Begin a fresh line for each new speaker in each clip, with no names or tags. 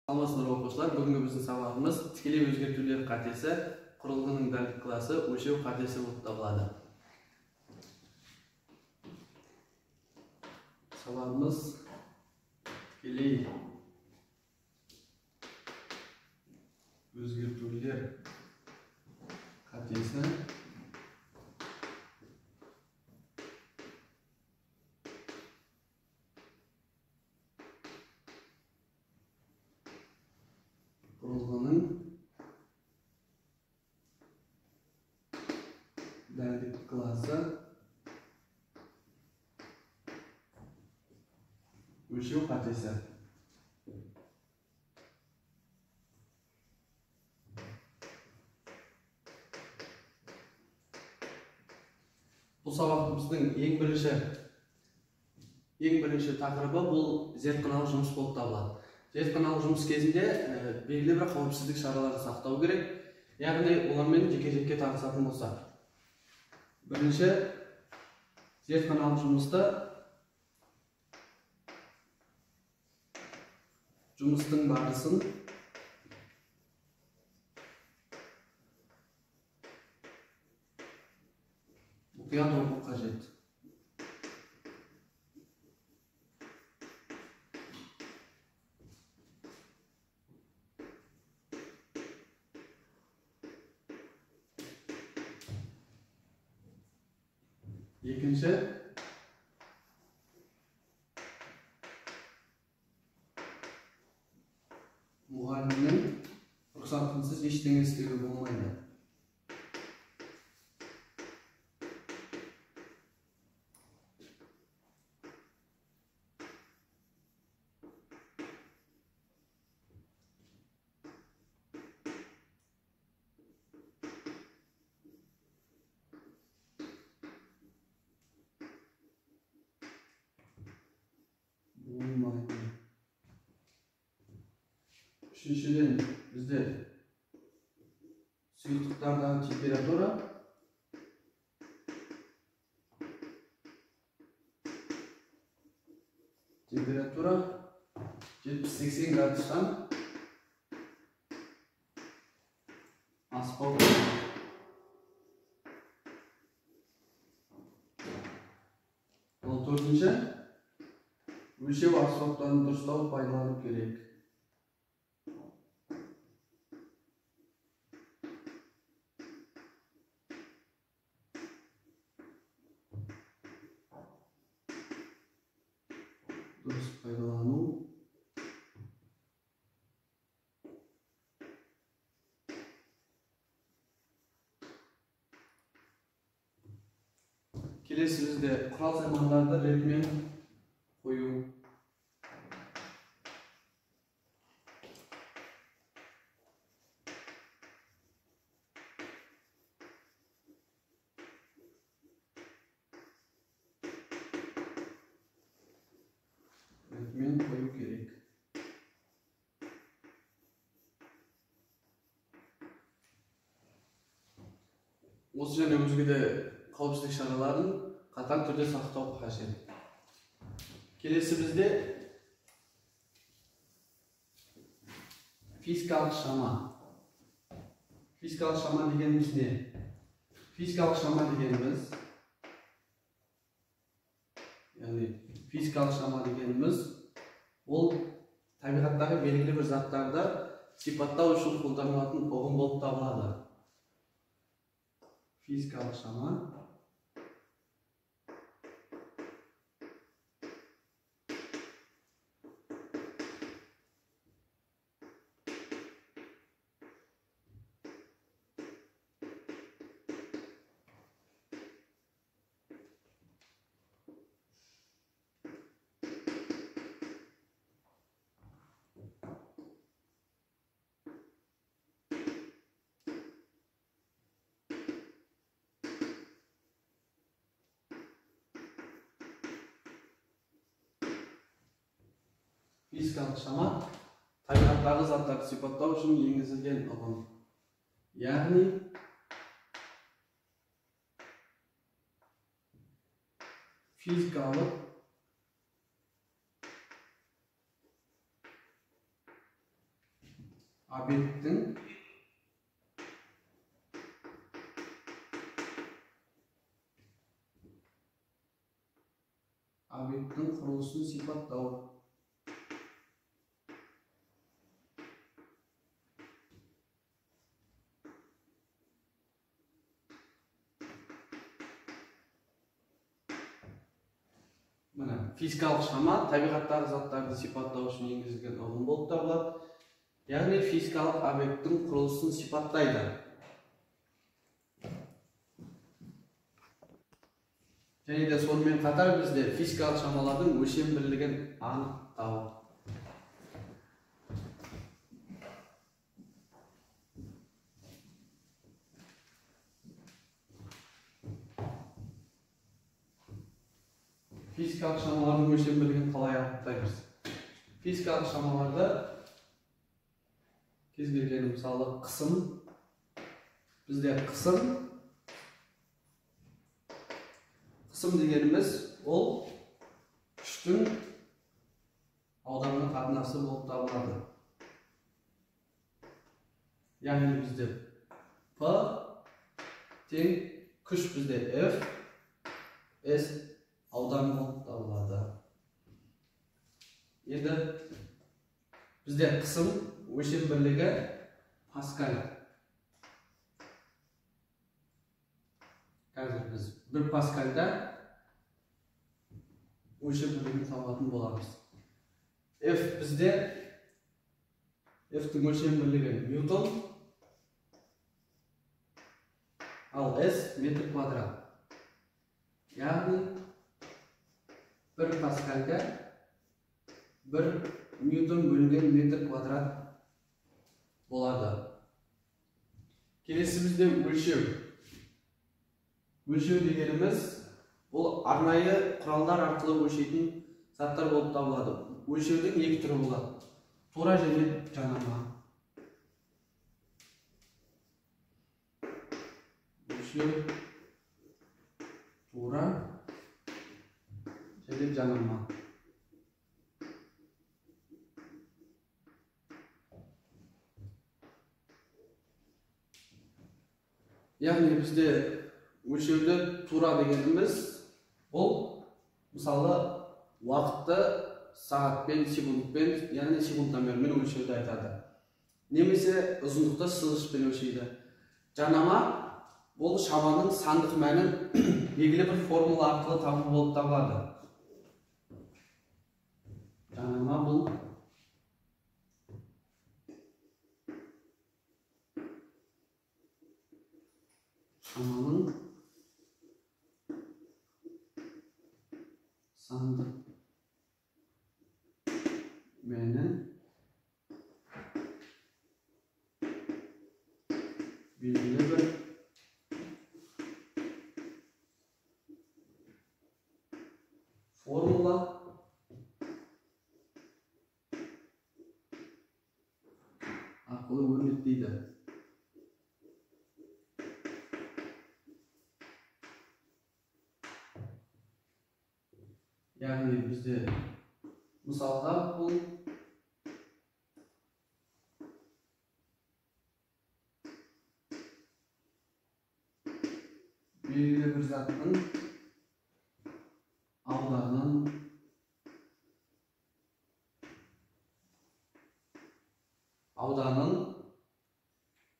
Саламатсыздар оқушылар, бүгінгі біздің сабағымыз тікелей өзгертулер қатесі құрылғының дәлдік класы өлшеу қатесі болып табылады. Сабағымыз тікелей өзгертулер қатесі құрылғының дәлдік класы өлшеу қатесі. Бұл сабағымыздың ең бірінші тақырыбы бұл зертханалық жұмыс болып табылады. Зертханалық жұмыс кезінде белгілі бір қауіпсіздік шараларын сақтау керек. Яғни олармен жеке-жеке танысатын болсақ. Бірінші, зертханалық жұмыста жұмыстың барысын мұқият оқу қажет. Екінші, мұғалімнің рұқсатынсыз ештеңе істеуге болмайды. Үшіншіден, бізде сұйықтықтардағы температура 70-80 градустан аспау керек. Ол төртінші, өлшеу аспаптарын дұрыстау пайдалану керек. Дұрыс пайдалану. Келесі бізде құрал-саймандарды ретімен қою. Қою керек. Осы және өзге де қауіпсіздік шараларын қатаң түрде сақтау қажет. Келесі бізде физикалық шама. Физикалық шама дегеніміз не? Физикалық шама дегеніміз, ол табиғаттағы белгілі бір заттарды сипаттау үшін қолданылатын ұғым болып табылады. Физикалық шама табиғаттағы заттарды сипаттау үшін енгізілген ұғым. Яғни физикалық объекттің құрылысын сипаттау. Мына физикалық шама табиғаттағы заттарды сипаттау үшін енгізілген ұғым болып табылады. Яғни физикалық объекттің құрылысын сипаттайды. Және де сонымен қатар бізде физикалық шамалардың өлшем бірлігін анықтау. Физикалық шамалардың өлшем бірлігін қалай анықтаймыз? Физикалық шамаларды кез келген мысалы қысым, бізде қысым дегеніміз ол күштің аударымға қатынасы болып табылады. Яғни бізде P тең күш бізде F, S аударым болып табылады. Енді бізде қысым өлшем бірлігі паскаль. Қазір біз 1 паскальда өлшем бірлігін табатын боламыз. F бізде F-тің өлшем бірлігі ньютон, ал S метр квадрат. Яғни 1 паскальда 1 ньютон бөлінген метр квадрат болады. Келесі бізде өлшеу. Өлшеу дегеніміз бұл арнайы құралдар арқылы өлшейтін заттар болып табылады. Өлшеудің екі түрі болады: тура және жанама. Өлшеу тура және жанама. Яғни бізде өлшеуді тура дегеніміз ол мысалы уақытты сағатпен, секундпен, яғни секунд номермен өлшеуді айтады. Немесе ұзындықты сызғышпен өлшейді. Жанама ол шаманың сандық мәнін белгілі бір формула арқылы табу болып табылады. Жанама бұл шаманың сандық мәнін белгілі бір формула арқылы өрнектейді. Яғни бізде мысалға бұл белгілі бір заттың ауданын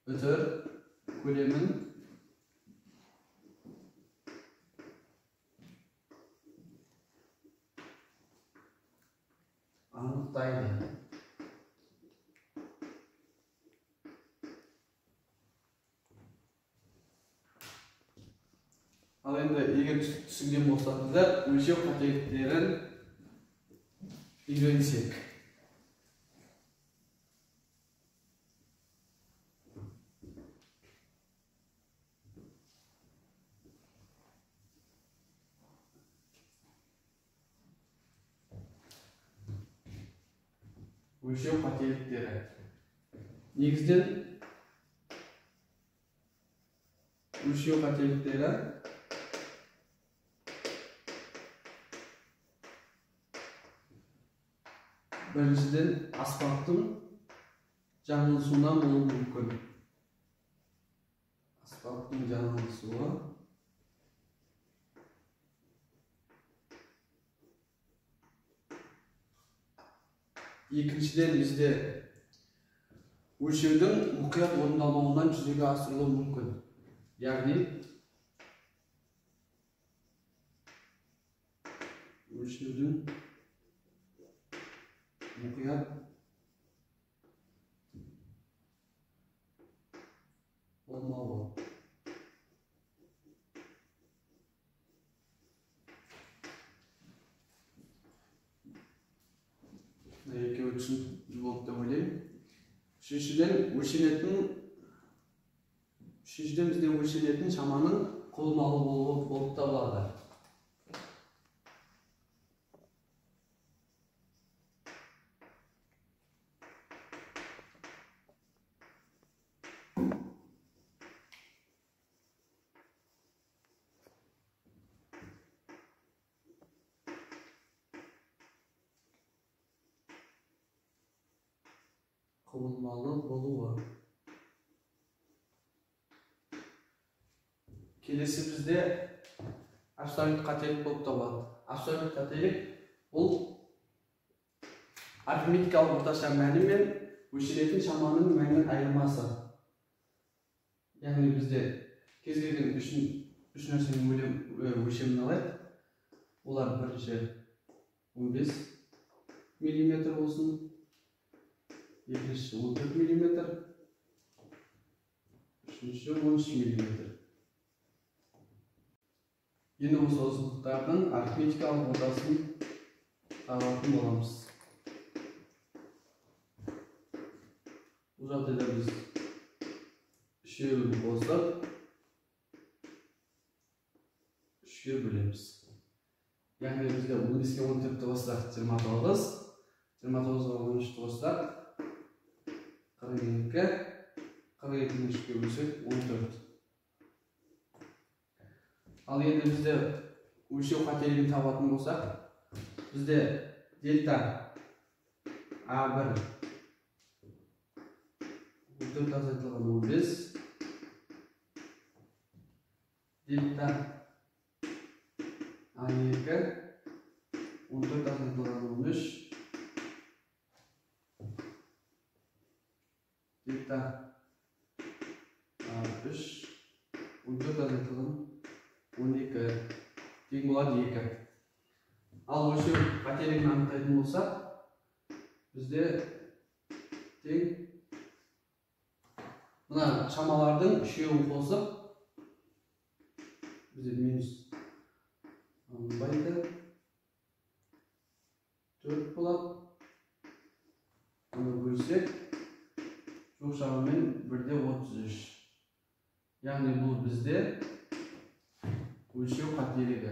үтір көлемін анықтайды. Ал енді егер түсінген болсаңыздар, өлшеу қателіктерін үйренсек. Өлшеу қателіктері. Негізден өлшеу қателіктері біріншіден аспаптың жаңылышуунан болуу мүмкүн. Асфальттын жаңылышуу. Екіншіден бізде өлшеудің мұқият орындалмауынан жүзеге асырылуы мүмкін. Яғни өлшеудің мұқият болмауы. Екеуі түсінікті болып деп ойлаймын. Үшіншіден бізде өлшенетін шаманың қолмалы болып табылады. Қолмалы болуы. Келесі бізде абсолют қателік болып табылады. Абсолют қателік бұл арифметикалық орташа мәні мен өлшенетін шаманың мәнінің айырмасы. Яғни бізде кез келген үш нәрсенің өлшемін алайық. Олар бірінші 15 мм болсын, екінші 14 мм, үшінші 13 мм. Енді осы ұзындықтардың арифметикалық ортасын табатын боламыз. Бұл жағдайда біз үшеуін қосып үшке бөлеміз. Яғни бізде 15-ке 14-ті қоссақ 29, 29-ға 13-ті қоссақ 42, 42-ні үшке бөлсек 14. Ал енді бізде өлшеу қателігін табатын болсақ, бізде дельта А1 14 азайтылған 15, дельта А2 14 азайтылған 13, дельта А3 14 азайтылған 12 тең болады 2. Ал өлшеу қателігін анықтайтын болсақ, бізде тең мына шамалардың үшеуін қосып, бізде минус алынбайды, 4 болады. Оны бөлсек, жоқ шамамен 1/33. Яғни бұл бізде өлшеу қателігі.